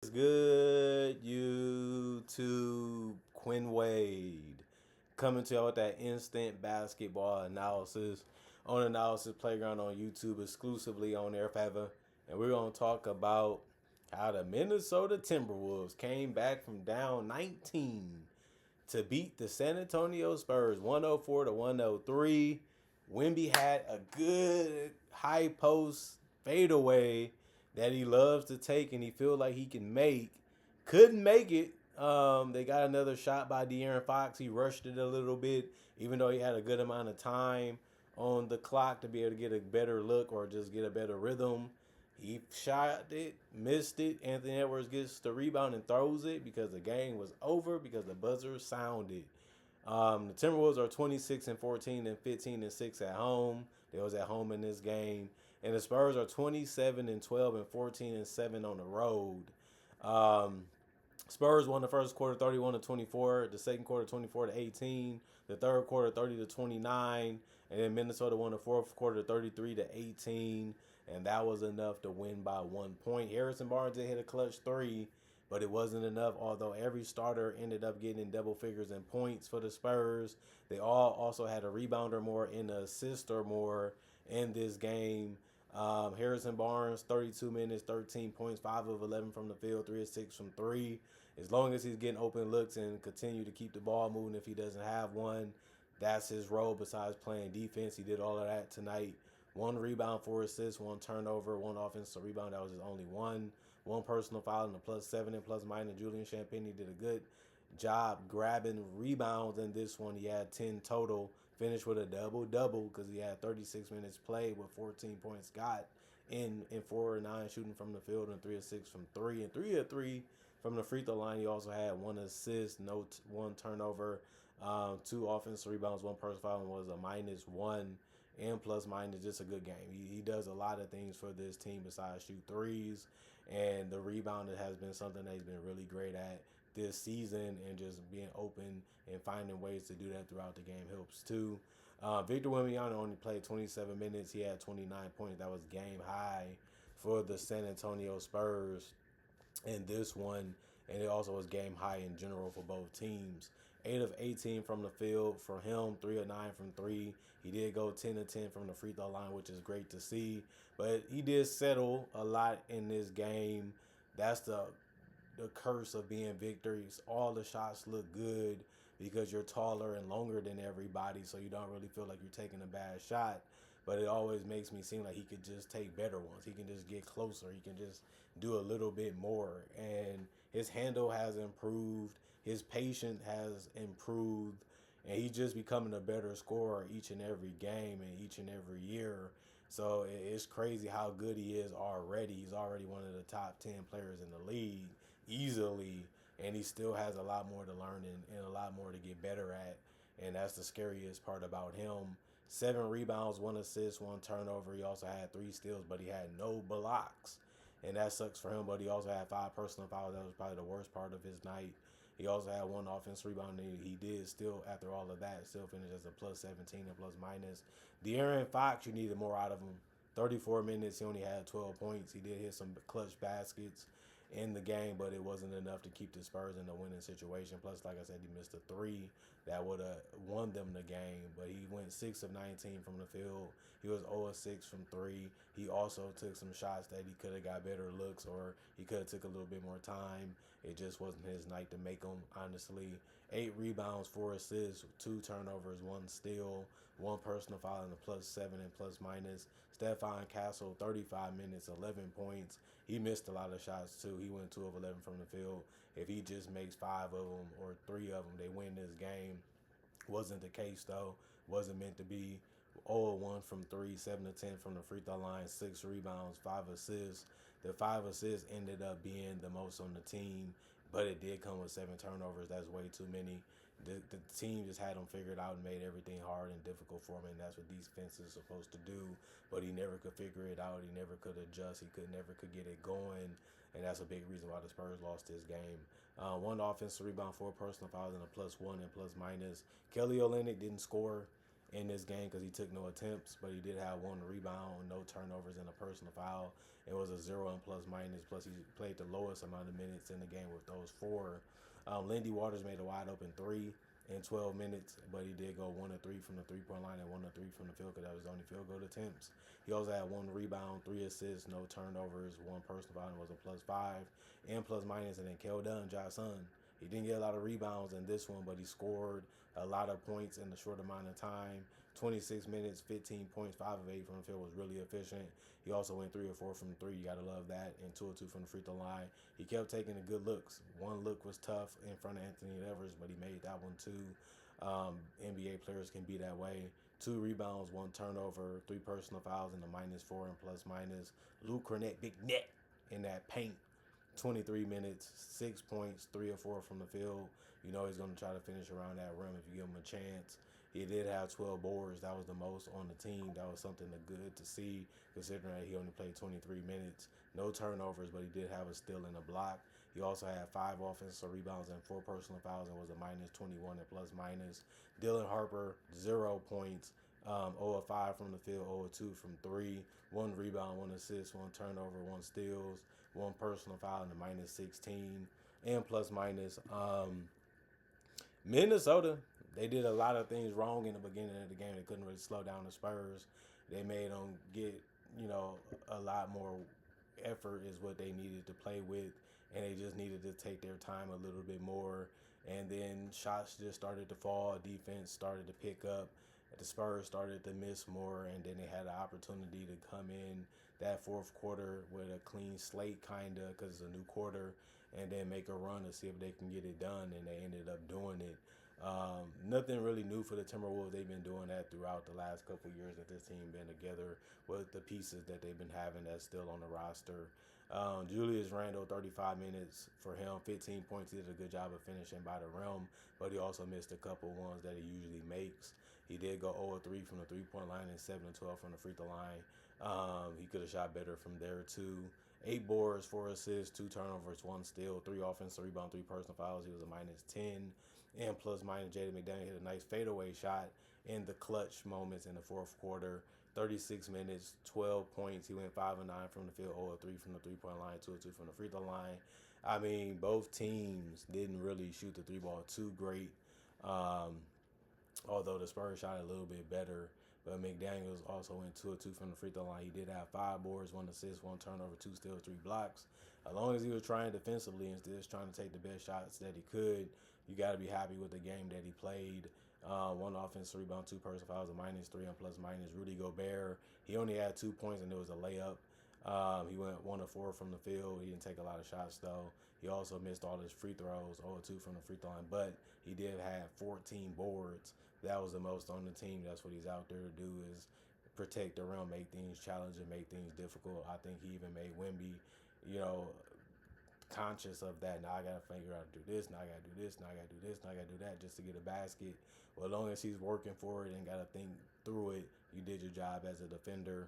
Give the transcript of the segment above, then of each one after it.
Good YouTube? Quinn Wade coming to you with that instant basketball analysis on Analysis Playground on YouTube, exclusively on Air Favor. And we're going to talk about how the Minnesota Timberwolves came back from down 19 to beat the San Antonio Spurs 104 to 103. Wemby had a good high post fadeaway that he loves to take and he feel like he can make. Couldn't make it. They got another shot by De'Aaron Fox. He rushed it a little bit, even though he had a good amount of time on the clock to be able to get a better look or just get a better rhythm. He shot it, missed it. Anthony Edwards gets the rebound and throws it because the game was over because the buzzer sounded. The Timberwolves are 26 and 14 and 15 and 6 at home. They was at home in this game, and the Spurs are 27 and 12 and 14 and 7 on the road. Um, Spurs won the first quarter 31 to 24, the second quarter 24 to 18, the third quarter 30 to 29, and then Minnesota won the fourth quarter 33 to 18, and that was enough to win by 1 point. Harrison Barnes did hit a clutch three, but it wasn't enough. Although every starter ended up getting in double figures in points for the Spurs, they all also had a rebounder more and an assister more in this game. Harrison Barnes, 32 minutes, 13 points, 5 of 11 from the field, 3 of 6 from 3. As long as he's getting open looks and continue to keep the ball moving if he doesn't have one, that's his role besides playing defense. He did all of that tonight. 1 rebound, 4 assists, 1 turnover, 1 offensive rebound. That was his only one. 1 personal foul in the +7 and plus minus. Julian Champagnie did a good job grabbing rebounds in this one. He had 10 total. Finished with a double-double because he had 36 minutes played with 14 points got in 4 or 9 shooting from the field and 3 of 6 from 3. And 3 of 3 from the free throw line. He also had 1 assist, 1 turnover, 2 offensive rebounds, 1 personal foul, and was a -1 and plus minus. Just a good game. He does a lot of things for this team besides shoot threes, and the rebounding has been something that he's been really great at this season, and just being open and finding ways to do that throughout the game helps too. Victor Wembanyama only played 27 minutes. He had 29 points. That was game high for the San Antonio Spurs in this one, and it also was game high in general for both teams. 8 of 18 from the field for him, 3 of 9 from 3. He did go 10 of 10 from the free throw line, which is great to see. But he did settle a lot in this game. That's the curse of being victorious. All the shots look good because you're taller and longer than everybody, so you don't really feel like you're taking a bad shot. But it always makes me seem like he could just take better ones. He can just get closer. He can just do a little bit more. And his handle has improved. His patience has improved. And he's just becoming a better scorer each and every game and each and every year. So it's crazy how good he is already. He's already one of the top 10 players in the league easily. And he still has a lot more to learn and a lot more to get better at. And that's the scariest part about him. 7 rebounds, 1 assist, 1 turnover. He also had 3 steals, but he had no blocks. And that sucks for him, but he also had 5 personal fouls. That was probably the worst part of his night. He also had 1 offensive rebound. And he did still, after all of that, still finish as a +17 and plus minus. De'Aaron Fox, you needed more out of him. 34 minutes, he only had 12 points. He did hit some clutch baskets in the game, but it wasn't enough to keep the Spurs in the winning situation. Plus, like I said, he missed a 3 that would have won them the game, but he went 6 of 19 from the field. He was 0 of 6 from 3. He also took some shots that he could have got better looks, or he could have took a little bit more time. It just wasn't his night to make them, honestly. 8 rebounds, 4 assists, 2 turnovers, 1 steal, 1 personal foul in the +7 and plus minus. Stephon Castle, 35 minutes, 11 points. He missed a lot of shots too. He went 2 of 11 from the field. If he just makes 5 of them or 3 of them, they win this game. Wasn't the case though. Wasn't meant to be. 0 of 1 from 3, 7 of 10 from the free throw line, 6 rebounds, 5 assists. The 5 assists ended up being the most on the team, but it did come with 7 turnovers. That's way too many. The team just had him figured out and made everything hard and difficult for him, and that's what defense is supposed to do. But he never could figure it out. He never could adjust. He never could get it going, and that's a big reason why the Spurs lost this game. 1 offensive rebound, 4 personal fouls, and a +1 and plus minus. Kelly Olynyk didn't score in this game because he took no attempts, but he did have one rebound, no turnovers, and a personal foul. It was a 0 and plus minus. Plus, he played the lowest amount of minutes in the game with those four. Lindy Waters made a wide open three in 12 minutes, but he did go 1 of 3 from the 3 point line and 1 of 3 from the field because that was his only field goal attempts. He also had one rebound, 3 assists, no turnovers, one personal foul, and was a +5 and plus minus. And then Kel Dunn, Josh Sun, he didn't get a lot of rebounds in this one, but he scored a lot of points in a short amount of time. 26 minutes, 15 points, 5 of 8 from the field was really efficient. He also went 3 or 4 from 3. You got to love that. And 2 or 2 from the free throw line. He kept taking the good looks. One look was tough in front of Anthony Edwards, but he made that one too. NBA players can be that way. 2 rebounds, 1 turnover, 3 personal fouls, and a -4 and plus minus. Luke Cornett, big net in that paint. 23 minutes, 6 points, 3 or 4 from the field. You know he's going to try to finish around that rim if you give him a chance. He did have 12 boards. That was the most on the team. That was something good to see, considering that he only played 23 minutes. No turnovers, but he did have a steal and a block. He also had 5 offensive rebounds and 4 personal fouls and was a -21 and plus minus. Dylan Harper, 0 points, 0 of 5 from the field, 0 of 2 from 3, 1 rebound, 1 assist, 1 turnover, 1 steals, 1 personal foul, and a -16 and plus minus. Minnesota, they did a lot of things wrong in the beginning of the game. They couldn't really slow down the Spurs. They made them get, a lot more effort is what they needed to play with, and they just needed to take their time a little bit more. And then shots just started to fall. Defense started to pick up. The Spurs started to miss more, and then they had an opportunity to come in that fourth quarter with a clean slate, kind of, because it's a new quarter, and then make a run to see if they can get it done, and they ended up doing it. Nothing really new for the Timberwolves. They've been doing that throughout the last couple of years that this team been together with the pieces that they've been having that's still on the roster. Julius Randle, 35 minutes for him, 15 points. He did a good job of finishing by the rim, but he also missed a couple ones that he usually makes. He did go 0 of 3 from the 3-point line and 7 of 12 from the free throw line. He could have shot better from there too. 8 boards, 4 assists, 2 turnovers, 1 steal, 3 offensive rebound, 3 personal fouls. He was a -10 and plus minus. Jaden McDaniel hit a nice fadeaway shot in the clutch moments in the fourth quarter. 36 minutes, 12 points. He went 5 of 9 from the field, 0 of 3 from the 3-point line, 2 of 2 from the free throw line. I mean, both teams didn't really shoot the 3-ball too great. Although the Spurs shot a little bit better. But McDaniels also went 2 of 2 from the free throw line. He did have 5 boards, 1 assist, 1 turnover, 2 steals, 3 blocks. As long as he was trying defensively and just trying to take the best shots that he could, you got to be happy with the game that he played. 1 offensive rebound, 2 personal fouls, a -3 and plus minus. Rudy Gobert, he only had 2 points and it was a layup. He went 1 of 4 from the field. He didn't take a lot of shots though. He also missed all his free throws, 0 of 2 from the free throw line, but he did have 14 boards. That was the most on the team. That's what he's out there to do, is protect the rim, make things challenging, make things difficult. I think he even made Wemby, conscious of that. Now I got to figure out to do this. Now I got to do this. Now I got to do this. Now I got to do that just to get a basket. Well, as long as he's working for it and got to think through it, you did your job as a defender.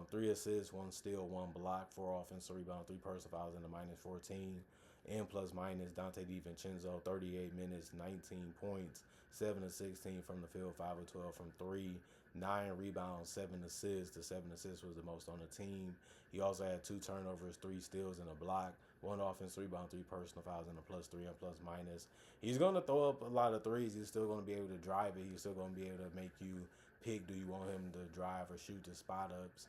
3 assists, 1 steal, 1 block, 4 offensive rebound, 3 personal fouls, and a -14 and plus minus. Dante DiVincenzo, 38 minutes, 19 points, 7 of 16 from the field, 5 of 12 from 3, 9 rebounds, 7 assists. The 7 assists was the most on the team. He also had 2 turnovers, 3 steals, and a block, 1 offensive rebound, 3 personal fouls, and a +3 and plus minus. He's going to throw up a lot of threes. He's still going to be able to drive it. He's still going to be able to make you pick, do you want him to drive or shoot the spot ups.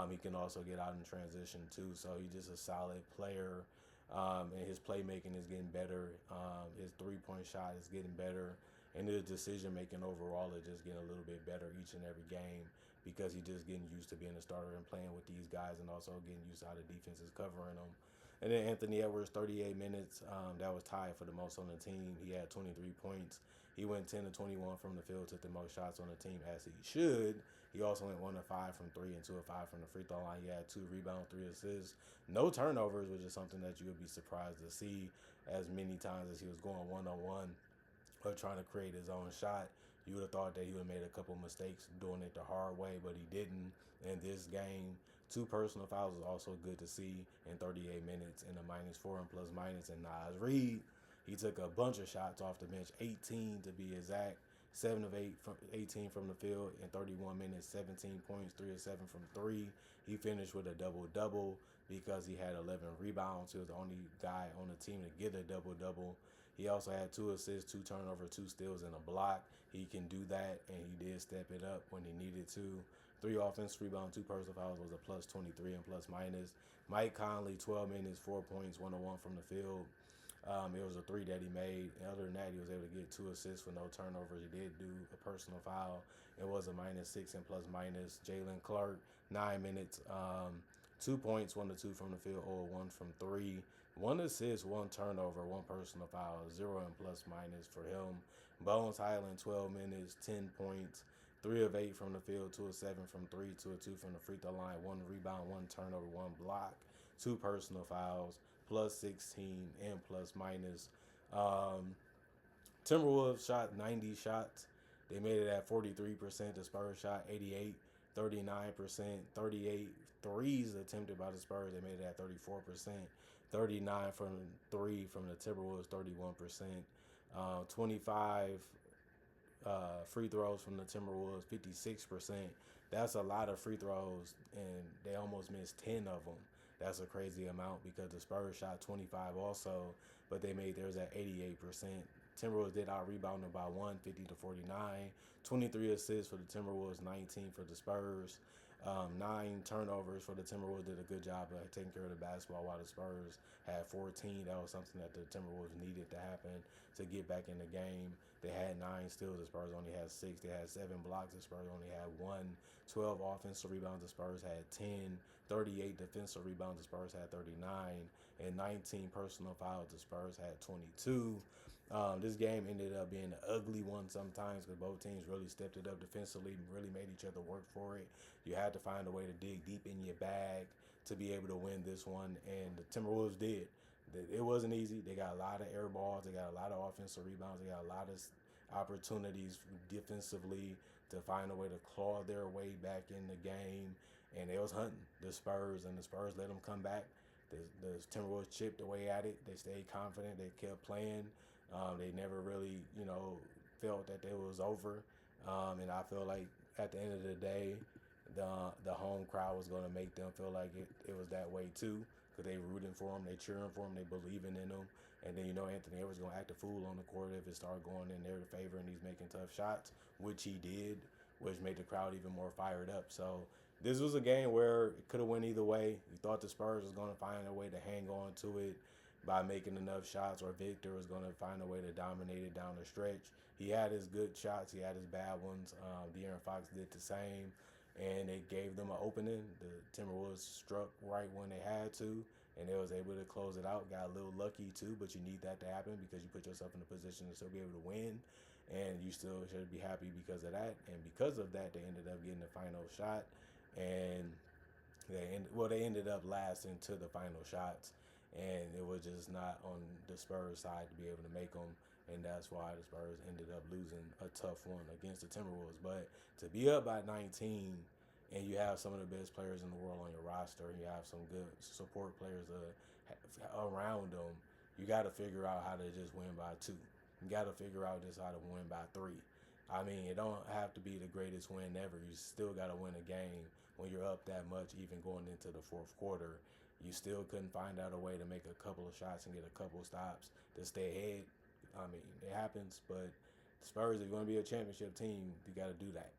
He can also get out in transition too. So he's just a solid player. And his playmaking is getting better. His 3-point shot is getting better. And his decision-making overall is just getting a little bit better each and every game, because he's just getting used to being a starter and playing with these guys, and also getting used to how the defense is covering them. And then Anthony Edwards, 38 minutes. That was tied for the most on the team. He had 23 points. He went 10 of 21 from the field, took the most shots on the team, as he should. He also went 1 of 5 from 3 and 2 of 5 from the free throw line. He had 2 rebounds, 3 assists, no turnovers, which is something that you would be surprised to see, as many times as he was going one-on-one or trying to create his own shot. You would have thought that he would have made a couple mistakes doing it the hard way, but he didn't in this game. 2 personal fouls is also good to see in 38 minutes, and a -4 and plus minus. And Nas Reed, he took a bunch of shots off the bench, 18 to be exact. 7 of 8 from 18 from the field in 31 minutes, 17 points, 3 of 7 from 3. He finished with a double-double because he had 11 rebounds. He was the only guy on the team to get a double-double. He also had 2 assists, 2 turnovers, 2 steals, and a block. He can do that, and he did step it up when he needed to. 3 offensive rebounds, 2 personal fouls was a plus 23 and plus minus. Mike Conley, 12 minutes, 4 points, 1 of 1 from the field. It was a 3 that he made. And other than that, he was able to get 2 assists with no turnovers. He did do a personal foul. It was a -6 and plus minus. Jalen Clark, 9 minutes, 2 points, 1 of 2 from the field, 0 of 1 from 3. 1 assist, 1 turnover, 1 personal foul, 0 and plus minus for him. Bones Highland, 12 minutes, 10 points, 3 of 8 from the field, 2 of 7 from 3, 2 of 2 from the free throw line, 1 rebound, 1 turnover, 1 block, 2 personal fouls, plus 16 and plus minus. Timberwolves shot 90 shots. They made it at 43%. The Spurs shot 88, 39%, 38 threes attempted by the Spurs. They made it at 34%. 39 from 3 from the Timberwolves, 31%. 25 free throws from the Timberwolves, 56%. That's a lot of free throws, and they almost missed 10 of them. That's a crazy amount because the Spurs shot 25 also, but they made theirs at 88%. Timberwolves did out-rebound them by 1, 50 to 49. 23 assists for the Timberwolves, 19 for the Spurs. 9 turnovers for the Timberwolves. Did a good job of taking care of the basketball while the Spurs had 14. That was something that the Timberwolves needed to happen to get back in the game. They had 9 steals. The Spurs only had 6. They had 7 blocks. The Spurs only had 1. 12 offensive rebounds. The Spurs had 10. 38 defensive rebounds. The Spurs had 39. And 19 personal fouls. The Spurs had 22. This game ended up being an ugly one sometimes because both teams really stepped it up defensively and really made each other work for it. You had to find a way to dig deep in your bag to be able to win this one, and the Timberwolves did. It wasn't easy. They got a lot of air balls. They got a lot of offensive rebounds. They got a lot of opportunities defensively to find a way to claw their way back in the game, and they was hunting the Spurs, and the Spurs let them come back. The Timberwolves chipped away at it. They stayed confident. They kept playing. They never really, felt that it was over. And I feel like at the end of the day, the home crowd was going to make them feel like it was that way too, because they rooting for them, they cheering for them, they believing in them. And then, Anthony Edwards going to act a fool on the court if it started going in their favor and he's making tough shots, which he did, which made the crowd even more fired up. So this was a game where it could have went either way. You thought the Spurs was going to find a way to hang on to it by making enough shots, or Victor was going to find a way to dominate it down the stretch. He had his good shots. He had his bad ones. De'Aaron Fox did the same, and it gave them an opening. The Timberwolves struck right when they had to, and they was able to close it out. Got a little lucky, too, but you need that to happen because you put yourself in a position to still be able to win, and you still should be happy because of that. And because of that, they ended up getting the final shot, and they ended up lasting to the final shots. And it was just not on the Spurs side to be able to make them, and that's why the Spurs ended up losing a tough one against the Timberwolves. But to be up by 19, and you have some of the best players in the world on your roster, and you have some good support players around them, you got to figure out how to just win by 2. You got to figure out just how to win by 3. I mean, it don't have to be the greatest win ever. You still got to win a game when you're up that much, even going into the fourth quarter. You still couldn't find out a way to make a couple of shots and get a couple of stops to stay ahead. I mean, it happens, but the Spurs, if you're going to be a championship team, you got to do that.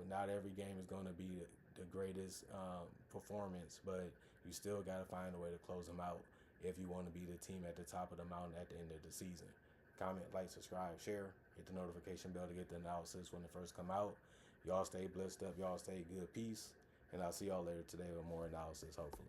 Not every game is going to be the greatest performance, but you still got to find a way to close them out if you want to be the team at the top of the mountain at the end of the season. Comment, like, subscribe, share, hit the notification bell to get the analysis when it first come out. Y'all stay blessed up. Y'all stay good. Peace. And I'll see y'all later today with more analysis, hopefully.